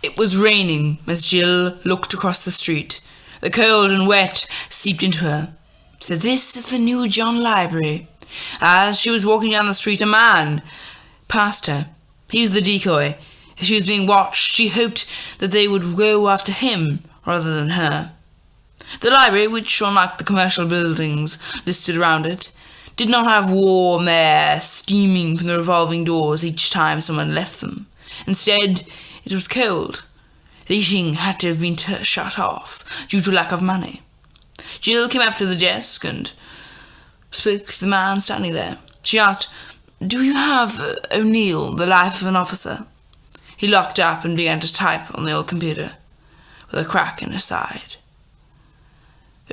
It was raining as Jill looked across the street. The cold and wet seeped into her. So this is the new John Library. As she was walking down the street, a man passed her. He was the decoy. If she was being watched, she hoped that they would go after him rather than her. The library, which, unlike the commercial buildings listed around it, did not have warm air steaming from the revolving doors each time someone left them. Instead, it was cold. The heating had to have been shut off due to lack of money. Jill came up to the desk and spoke to the man standing there. She asked, "Do you have O'Neill, The Life of an Officer?" He looked up and began to type on the old computer, with a crack in his side.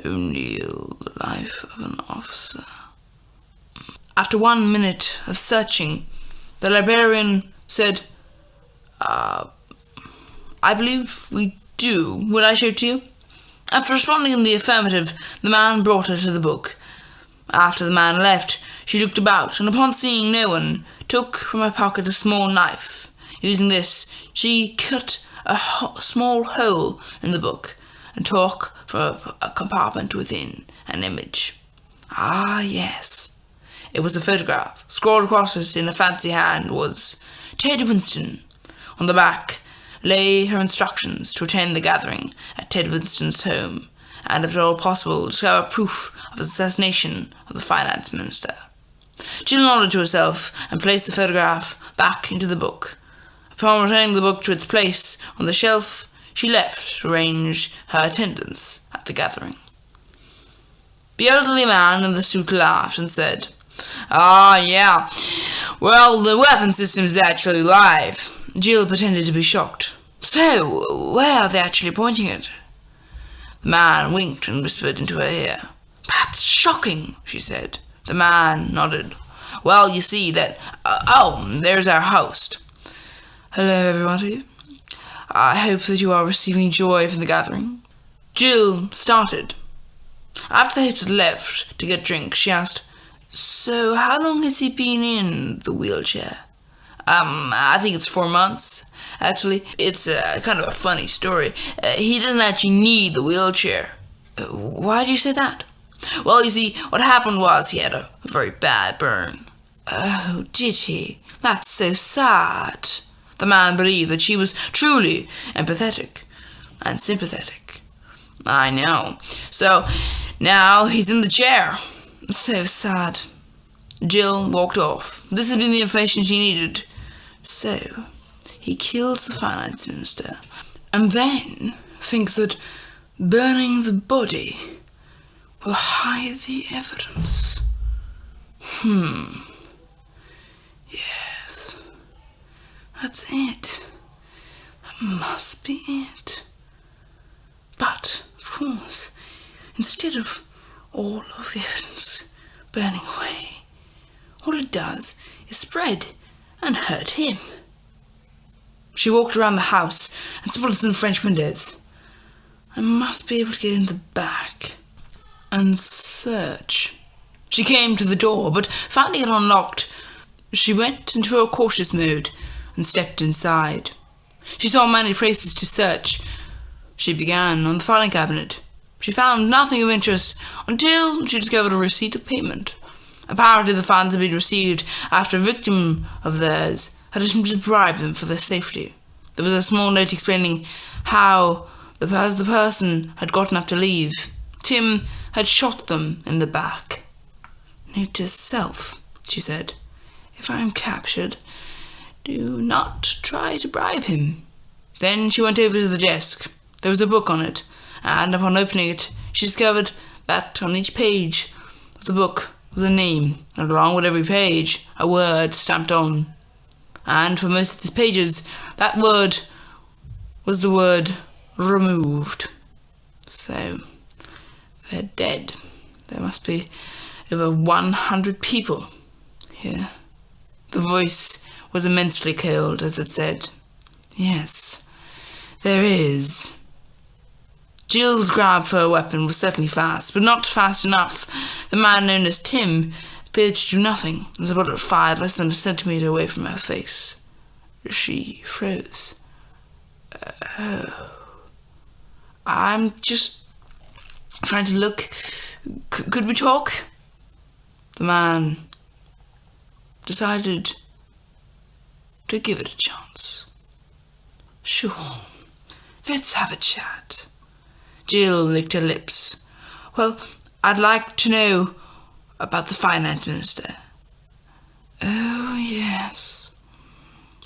O'Neill, The Life of an Officer. After 1 minute of searching, the librarian said, I believe we do. Would I show it to you? After responding in the affirmative, the man brought her to the book. After the man left, she looked about, and upon seeing no one, took from her pocket a small knife. Using this, she cut a small hole in the book, and took from a compartment within an image. Ah, yes. It was a photograph. Scrawled across it in a fancy hand was Ted Winston. On the back lay her instructions to attend the gathering at Ted Winston's home, and if at all possible, discover proof of the assassination of the finance minister. Jill nodded to herself and placed the photograph back into the book. Upon returning the book to its place on the shelf, she left to arrange her attendance at the gathering. The elderly man in the suit laughed and said, "Ah, yeah. Well, the weapon system is actually live." Jill pretended to be shocked. "So, where are they actually pointing it?" The man winked and whispered into her ear. "That's shocking," she said. The man nodded. "Well, you see that... there's our host." "Hello, everybody. I hope that you are receiving joy from the gathering." Jill started. After the host had left to get drinks, she asked, "So, how long has he been in the wheelchair?" I think it's 4 months. Actually, it's kind of a funny story. He doesn't actually need the wheelchair." "Why do you say that?" "Well, you see, what happened was he had a very bad burn." "Oh, did he? That's so sad." The man believed that she was truly empathetic and sympathetic. "I know. So, now he's in the chair." "So sad." Jill walked off. This had been the information she needed. So, he kills the finance minister, and then thinks that burning the body will hide the evidence. Yes, that's it. That must be it. But, of course, instead of all of the evidence burning away, all it does is spread and hurt him. She walked around the house and spotted some French windows. I must be able to get in the back and search. She came to the door, but finding it unlocked, she went into a cautious mode and stepped inside. She saw many places to search. She began on the filing cabinet. She found nothing of interest until she discovered a receipt of payment. Apparently the funds had been received after a victim of theirs had attempted to bribe them for their safety. There was a small note explaining how, as the person had gotten up to leave, Tim had shot them in the back. "Note to self," she said, "if I am captured, do not try to bribe him." Then she went over to the desk. There was a book on it, and upon opening it, she discovered that on each page of the book was a name, and along with every page, a word stamped on. And for most of these pages, that word was the word removed. So, they're dead. There must be over 100 people here. The voice was immensely cold as it said, "Yes, there is." Jill's grab for her weapon was certainly fast, but not fast enough. The man known as Tim appeared to do nothing as the bullet fired less than a centimetre away from her face. She froze. I'm just trying to look. Could we talk? The man decided to give it a chance. Sure, let's have a chat. Jill licked her lips. Well, I'd like to know about the finance minister. Oh, yes.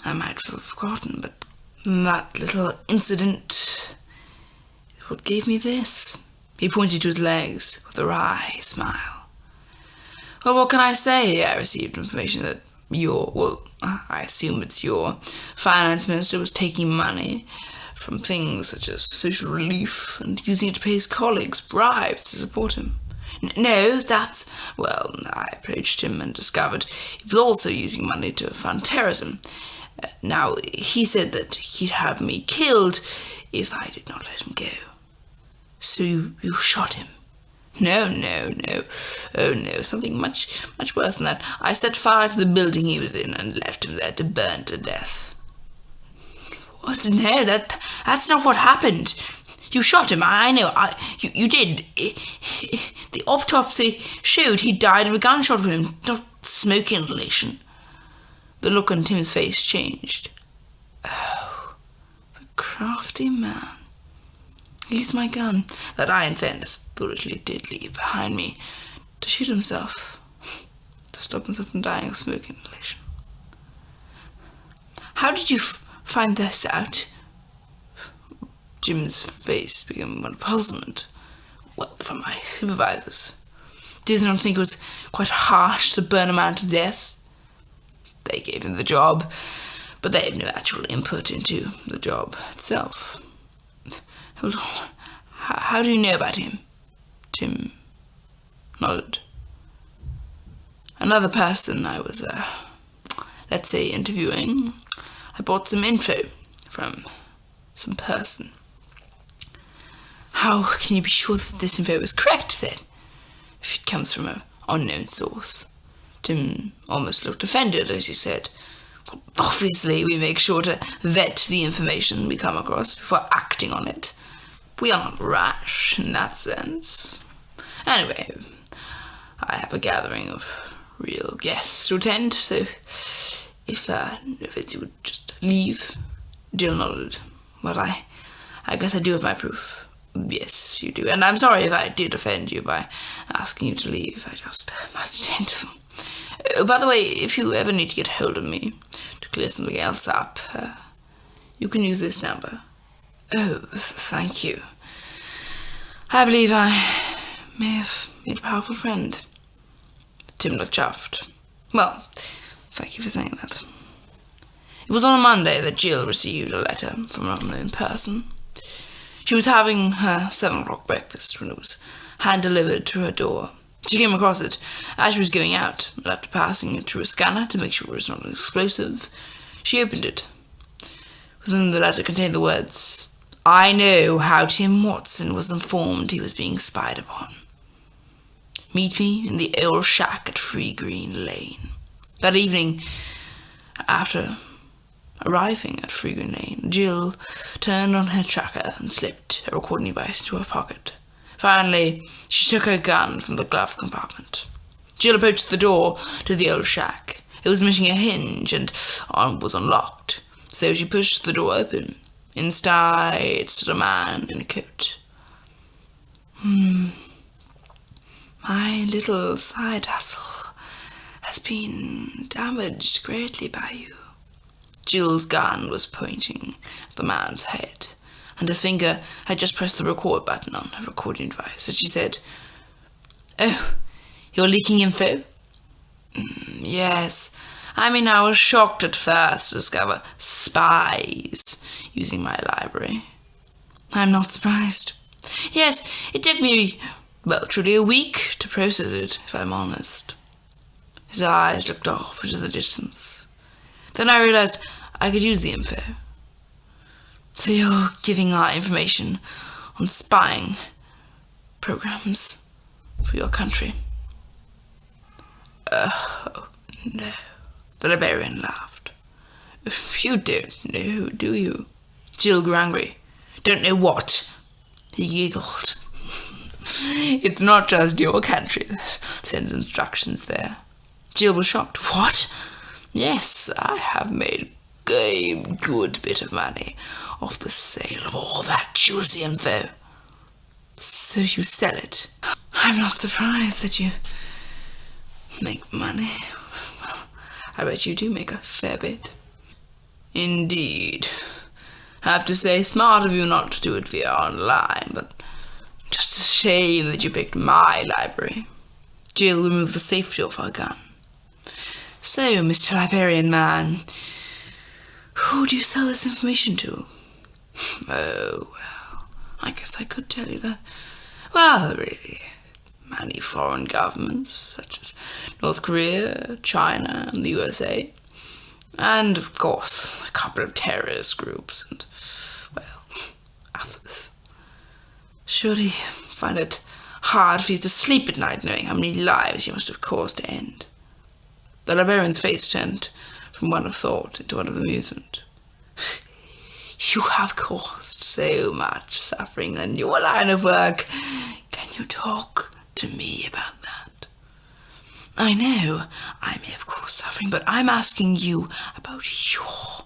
I might have forgotten, but that little incident is what gave me this. He pointed to his legs with a wry smile. Well, what can I say? I received information that I assume it's your finance minister was taking money from things such as social relief and using it to pay his colleagues bribes to support him. No, I approached him and discovered he was also using money to fund terrorism. Now, he said that he'd have me killed if I did not let him go. So you shot him? No. Oh, no, something much worse than that. I set fire to the building he was in and left him there to burn to death. What? No, that's not what happened. You shot him, I know. You did. The autopsy showed he died of a gunshot wound, not smoke inhalation. The look on Tim's face changed. Oh, the crafty man. He used my gun, that I, in fairness, foolishly did leave behind me, to shoot himself, to stop himself from dying of smoke inhalation. How did you find this out? Jim's face became one of puzzlement. Well, from my supervisors. Did they not think it was quite harsh to burn a man to death? They gave him the job, but they had no actual input into the job itself. Hold on. How do you know about him? Tim nodded. Another person I was, interviewing, I bought some info from some person. How can you be sure that this info is correct, then, if it comes from an unknown source? Tim almost looked offended as he said, well, obviously we make sure to vet the information we come across before acting on it. We are not rash in that sense. Anyway, I have a gathering of real guests to attend, so if you would just leave. Jill nodded. Well, I guess I do have my proof. Yes, you do. And I'm sorry if I did offend you by asking you to leave. I just must attend to them. By the way, if you ever need to get hold of me to clear something else up, you can use this number. Oh, thank you. I believe I may have made a powerful friend. Tim looked chuffed. Well, thank you for saying that. It was on a Monday that Jill received a letter from an unknown person. She was having her 7 o'clock breakfast when it was hand-delivered to her door. She came across it as she was going out, and after passing it through a scanner to make sure it was not an explosive, she opened it. Within the letter contained the words, I know how Tim Watson was informed he was being spied upon. Meet me in the old shack at Free Green Lane. That evening, after arriving at Free Green Lane, Jill turned on her tracker and slipped her recording device into her pocket. Finally, she took her gun from the glove compartment. Jill approached the door to the old shack. It was missing a hinge and was unlocked, so she pushed the door open. Inside stood a man in a coat. My little side hustle has been damaged greatly by you. Jill's gun was pointing at the man's head, and her finger had just pressed the record button on her recording device as she said, Oh, you're leaking info? Yes. I was shocked at first to discover spies using my library. I'm not surprised. Yes, it took me, truly a week to process it, if I'm honest. His eyes looked off into the distance. Then I realized I could use the info. So you're giving our information on spying programs for your country? Oh, no. The librarian laughed. You don't know, do you? Jill grew angry. "Don't know what?" He giggled. "It's not just your country that sends instructions there." Jill was shocked. "What?" "Yes, I have made a good bit of money off the sale of all that juicy info." "So you sell it?" "I'm not surprised that you make money. Well, I bet you do make a fair bit." "Indeed. Have to say, smart of you not to do it via online, but just a shame that you picked my library." Jill removed the safety of her gun. "So, Mr. Librarian Man, who do you sell this information to?" "Oh, well, I guess I could tell you that. Well, really, many foreign governments, such as North Korea, China, and the USA. And, of course, a couple of terrorist groups and, well, others. Surely you find it hard for you to sleep at night knowing how many lives you must have caused to end." The librarian's face turned from one of thought into one of amusement. "You have caused so much suffering in your line of work. Can you talk to me about that?" "I know I may have caused suffering, but I'm asking you about your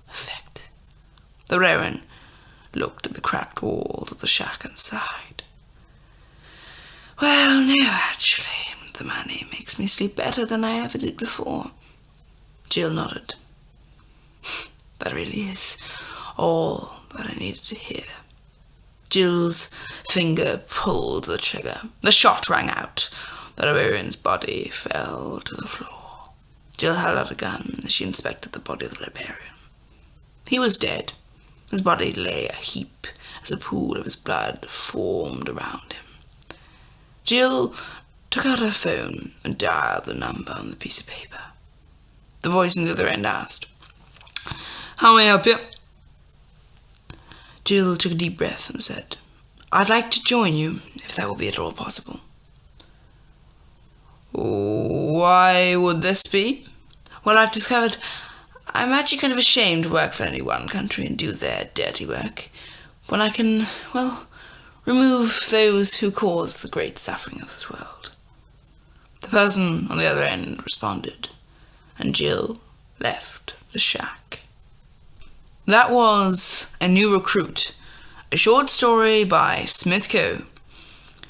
effect." The librarian looked at the cracked walls of the shack and sighed. "Well, no, actually, the money makes me sleep better than I ever did before." Jill nodded. "That really is all that I needed to hear." Jill's finger pulled the trigger. The shot rang out. The librarian's body fell to the floor. Jill held out a gun as she inspected the body of the librarian. He was dead. His body lay a heap as a pool of his blood formed around him. Jill took out her phone and dialed the number on the piece of paper. The voice on the other end asked, "How may I help you?" Jill took a deep breath and said, "I'd like to join you, if that will be at all possible." "Why would this be?" "Well, I've discovered I'm actually kind of ashamed to work for any one country and do their dirty work, when I can, well, remove those who cause the great suffering of this world." The person on the other end responded, and Jill left the shack. That was A New Recruit, a short story by Smith Co.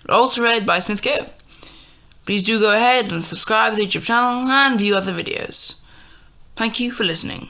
Also read by Smith Co. Please do go ahead and subscribe to the YouTube channel and view other videos. Thank you for listening.